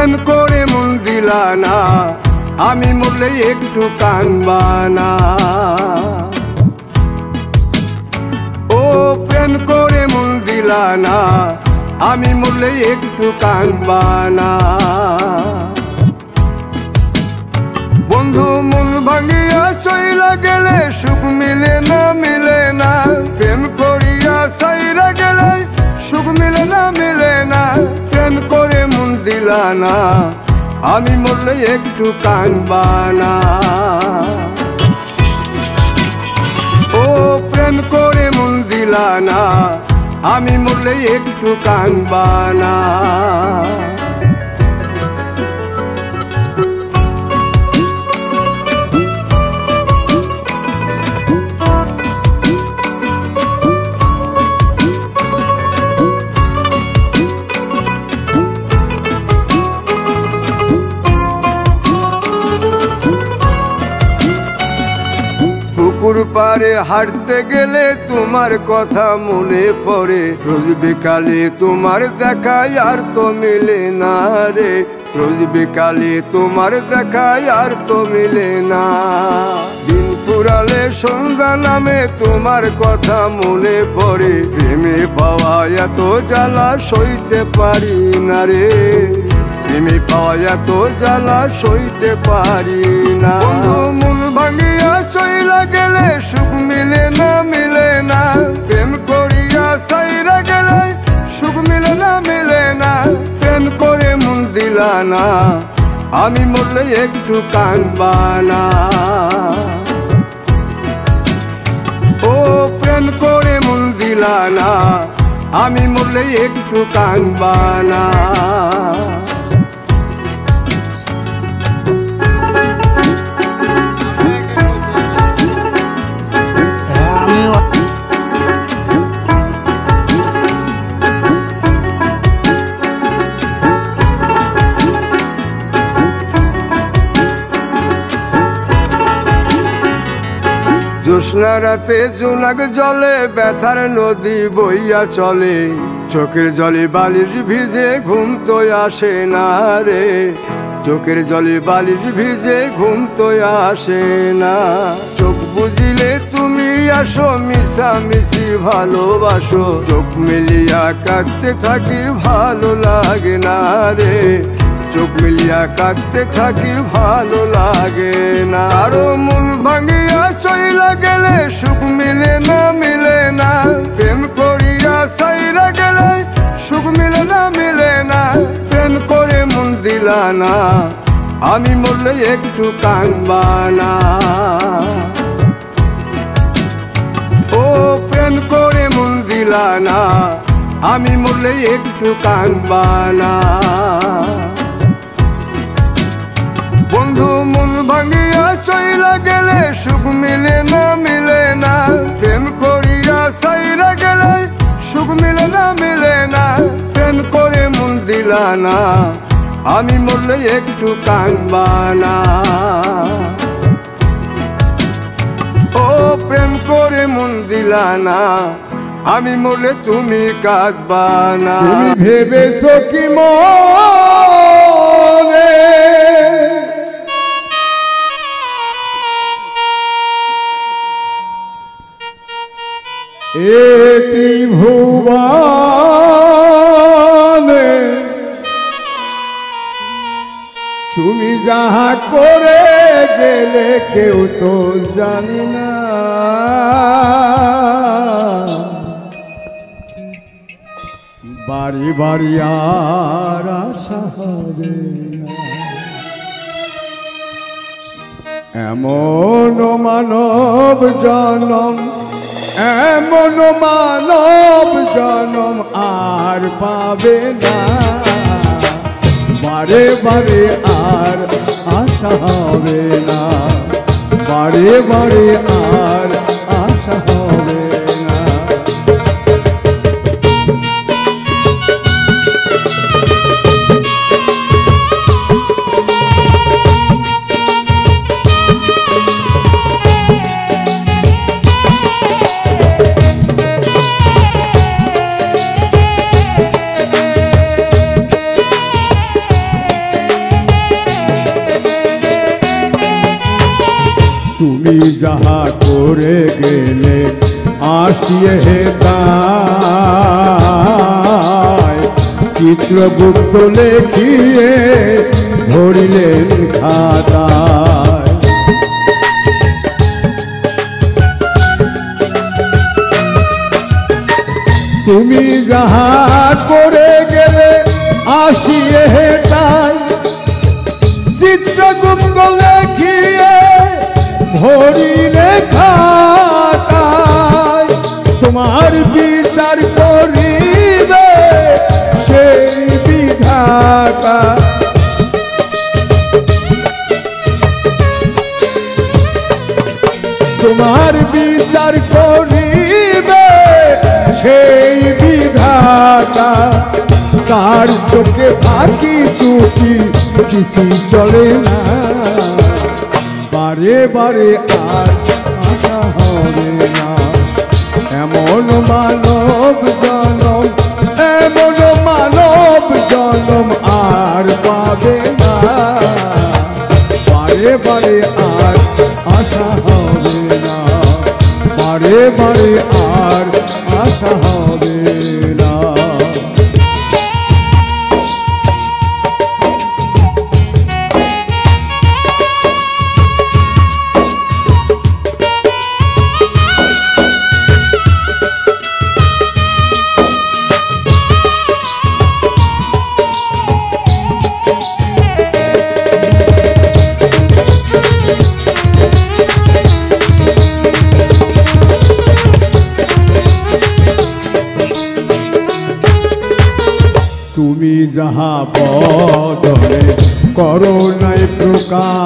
প্রেম করে মন দিলা না, আমি মরলে একটু কাঁদবা না। ও প্রেম করে মন দিলা না, আমি মরলে একটু কাঁদবা না। বন্ধু মন ভাঙিয়া চইলা গেলে সুখ মিলে না, মিলে না। প্রেম করিয়া সাইরা গেলে সুখ মিলে না, মিলে না। প্রেম করে মন দিলা না, আমি মরলে একটু কাঁদবা না। ও প্রেম করে মন দিলা না, আমি মরলে একটু কাঁদবা না। পুকুর পাড়ে হাঁটতে গেলে তোমার কথা মনে পড়ে, রোজ বিকালে তোমার দেখায় আর তো মিলে না রে। রোজ বিকালে তোমার দেখায় আর তো মিলে না। দিন ফুরালে সন্ধ্যা নামে তোমার কথা মনে পড়ে, প্রেমে পাওয়া এত জ্বালা সইতে পারি না রে। প্রেমে পাওয়া এত জ্বালা সইতে পারি না। মন ভাঙিয়া চইলা গেলে সুখ মিলে না, মিলে না। প্রেম করিয়া সাইরা গেলে সুখ মিলে না, মিলে না। প্রেম করে মন দিলা না, আমি মরলে একটু কাঁদবা না। ও প্রেম করে মন দিলা না, আমি মরলে একটু কাঁদবা না। জ্যোৎস্না রাতে জোনাক জলে ব্যথার নদী বইয়া চলে, চোখের জলে বালিশ ভিজে ঘুম তো আসে না রে। চোখের জলে বালিশ ভিজে ঘুম তো আসে না। চোখ বুঝিলে তুমি আসো, মিশামিশি ভালোবাসো। চোখ মিলিয়া কাঁদতে থাকি ভালো লাগে না রে। চোখ মিলিয়া কাঁদতে থাকি ভালো লাগে না। আরো মন ভাঙিয়া চইলা গেলে সুখ মিলে না, মিলে না। প্রেম করিয়া সাইরা গেলে সুখ মিলে না, মিলে না। প্রেম করে মন দিলা না, আমি মরলে একটু কাঁদবা না। ও প্রেম করে মন দিলা না, আমি মরলে একটু কাঁদবা না। বন্ধু মন ভাঙিয়া চইলা গেলে সুখ মিলে না, মিলে না। প্রেম করিয়া সাইরা গেলে সুখ মিলে না, মিলে না। প্রেম করে মন দিলা না, আমি মরলে একটু কাঁদবা না। ও প্রেম করে মন দিলা না, আমি মরলে তুমি কাঁদবা না। তুমি ভেবেছো কি মনে এ ত্রিভুবনে তুমি যাহা করে গেলে কেউ তো জানি না। বাড়ি বাড়ি আর আশা হবে না। এমন মানব জনম, এমন মানব জনম আর পাবে না। বারে বারে আর আশা হবে না। বারে বারে আর আশা হবে না। তুমি যাহা করে গেলে আসিয়ে তাই চিত্রগুপ্ত লেখিয়ে ধরিলেন খাতায়। তুমি যাহা করে গেলে আসিয়ে তাই চিত্রগুপ্ত লেখিয়ে ধরিলে খাতায়। তোমার বিচার করিবে সেই বিধাতা, তোমার বিচার করিবে সেই বিধাতা। তার চোখে ফাঁকি চুকি কিছু চলে না, বারে বারে আর আশা হবে না। এমন মানব জনম, এমন মানব জনম আর পাবে না, বারে বারে আর আশা হবে না, বারে বারে আর আশা হবে না। তুমি যাহা বদনে করো নাই প্রকাশ,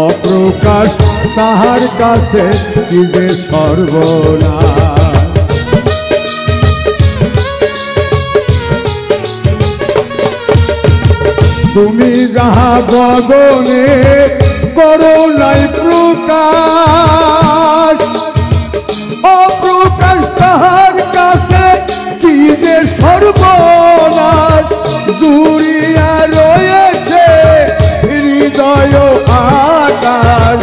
অপ্রকাশ তাহার কাছে কি যে সর্বনাশ। তুমি যাহা বদনে করো নাই প্রকাশ, অপ্রকাশ তাহার কাছে কি যে সর্বনাশ। জুড়িয়া রয়েছে হৃদয় আকাশ,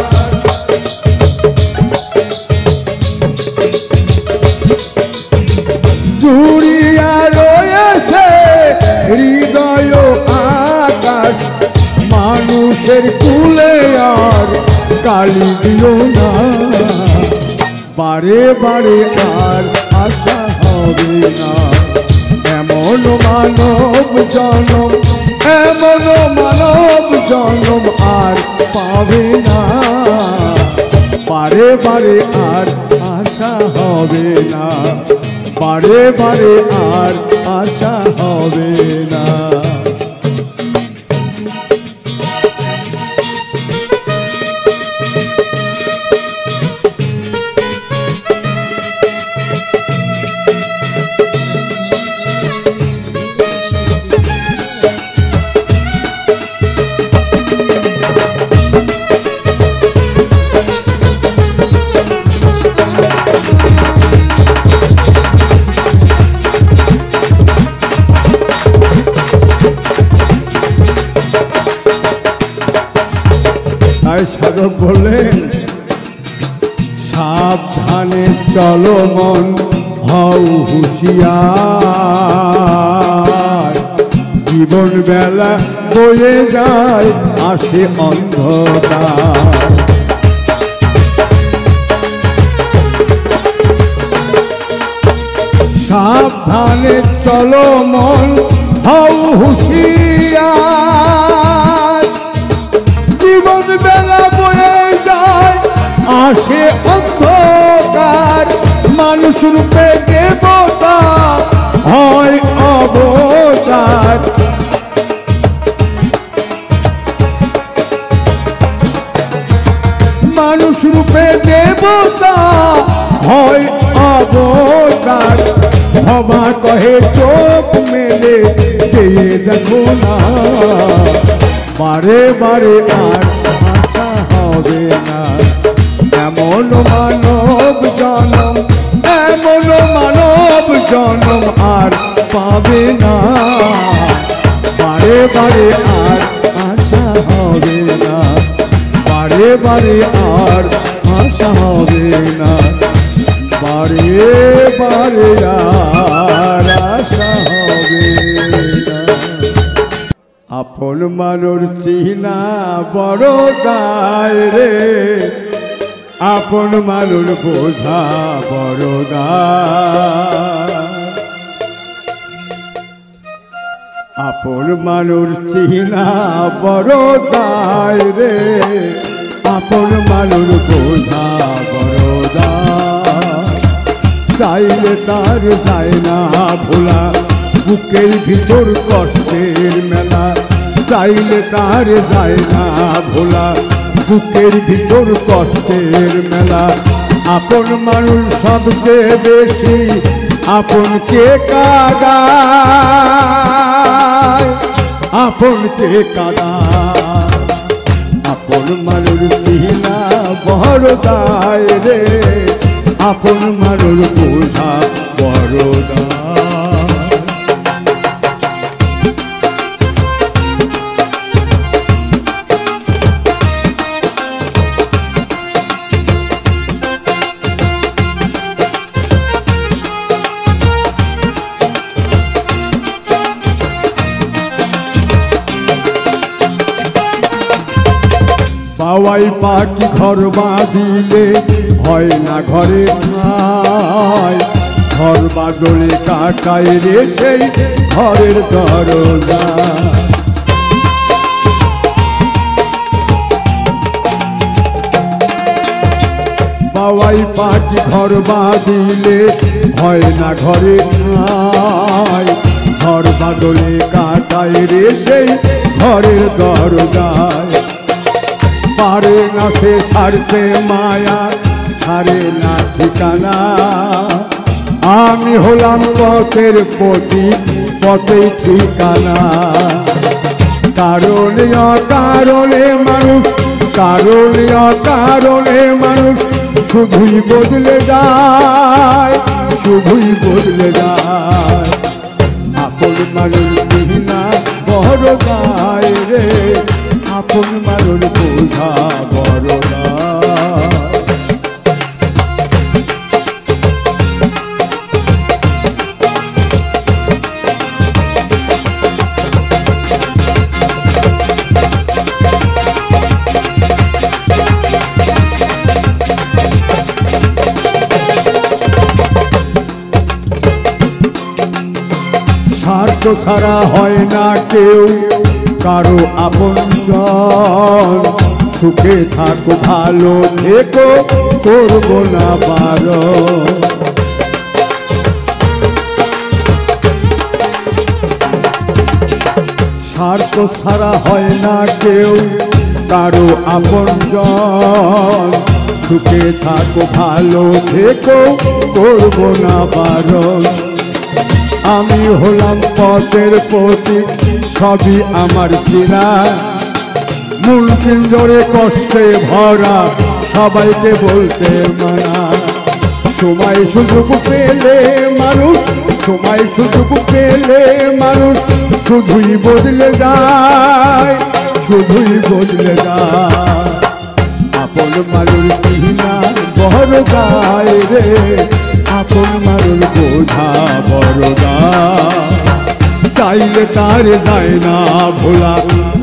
জুড়িয়া রয়েছে হৃদয় আকাশ। মানুষের কুলে আর কালি দিও না, বারে বারে আর আশা হবে না। এমন মানব জনম, এমন মানব জনম আর পাবে না, বারে বারে আর আশা হবে না, বারে বারে আর আশা হবে না। তাই সাধক বললেন, সাবধানে চলো মন হও হুঁশিয়ার। জীবন বেলা বয়ে যায় আসে অন্ধকার। সাবধানে চলো মন হও হুঁশিয়ার। জীবন বেলা বয়ে যায় আসে অন্ধকার। মানুষ রূপে দেবতা হয় অবতার। মানুষ রূপে দেবতা হয় অবতার। ভবা কহে চোখ মেলে সে দেখো না, বারে বারে আর আশা হবে না। এমন মানব জনম, এমন মানব জনম আর পাবে না, বারে বারে আর আশা হবে না, বারে আর আশা হবে না, বারে বারে আর আশা হবে না। আপন মানুষ চিনা বড় দায় রে, আপন মানুষ বোঝা বড় দায়। আপন মানুষ চিনা বড় দায় রে, আপন মানুষ বোঝা বড় দায়। চাইলে তার যায় না ভোলা, বুকের ভিতর কষ্টের মেলা। চাইলে তার যায় না ভোলা, বুকের ভিতর কষ্টের মেলা। আপন মানুষ সবচেয়ে বেশি আপনকে কাঁদায়, আপনকে কাঁদায়। আপন মানুষ চিনা বড় দায় রে, আপন মানুষ বোঝা বড় দায়। বাওয়াই পাখি ঘর বাঁধিলে হয় না ঘরে ঠাই, ঘর বাদলে কাটায় রে সেই ঘরের দরজা। বাওয়াই পাখি ঘর বাঁধিলে হয় না ঘরে ঠাই, ঘর বাদলে কাটায় রে সেই ঘরের দরজায়। পারে না সে ছাড়তে মায়া, ছাড়ে না ঠিকানা। আমি হলাম পথের প্রতীক, পথেই ঠিকানা। কারণে অকারণে মানুষ, কারণে অকারণে মানুষ শুধুই বদলে যায়, শুধুই বদলে যায়। আপন মানুষ চিনা বড় দায় রে, আপন মানুষ বোঝা বড় দায়। স্বার্থ ছাড়া হয় না কেউ কারো আপনজন, সুখে থাকো ভালো থেকো করবো না বারণ। স্বার্থ ছাড়া হয় না কেউ কারো আপনজন, সুখে থাকো ভালো থেকো করবো না বারণ। আমি হলাম পথের প্রতীক, সবই আমার চেনা। মূল পিঞ্জরে কষ্টে ভরা, সবাইকে বলতে মানা। সময় সুযোগ পেলে মানুষ, সময় সুযোগ পেলে মানুষ শুধুই বদলে যায়, শুধুই বদলে যায়। আপন মানুষ চিনা বড় দায় রে, আপন মানুষ বোঝা বড় দায়। চাইলে তার যায় না ভোলা,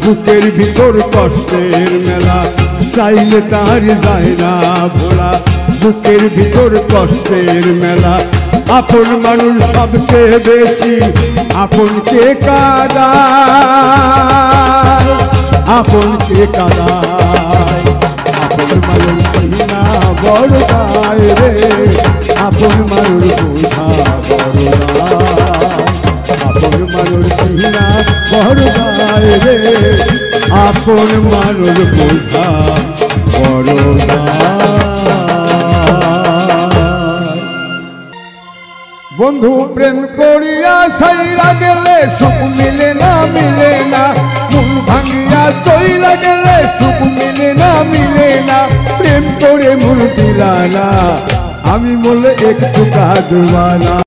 বুকের ভিতর কষ্টের মেলা। চাইলে তার যায় না ভোলা, বুকের ভিতর কষ্টের মেলা। আপন মানুষ সবচেয়ে বেশি আপনকে কাঁদায়, আপনকে কাঁদায়। আপন মানুষ চিনা বড় দায় রে, আপন মানুষ বোঝা বড় দায়। আপন মানুষ চিনা বড় দায় রে, আপন মানুষ বোঝা বড় দায়। বন্ধু প্রেম করিয়া সাইরা গেলে সুখ মিলে না, মিলে না। মন ভাঙিয়া চইলা গেলে সুখ মিলে না, মিলে না। প্রেম করে মন দিলা না, আমি বলে একটু কাঁদবা না।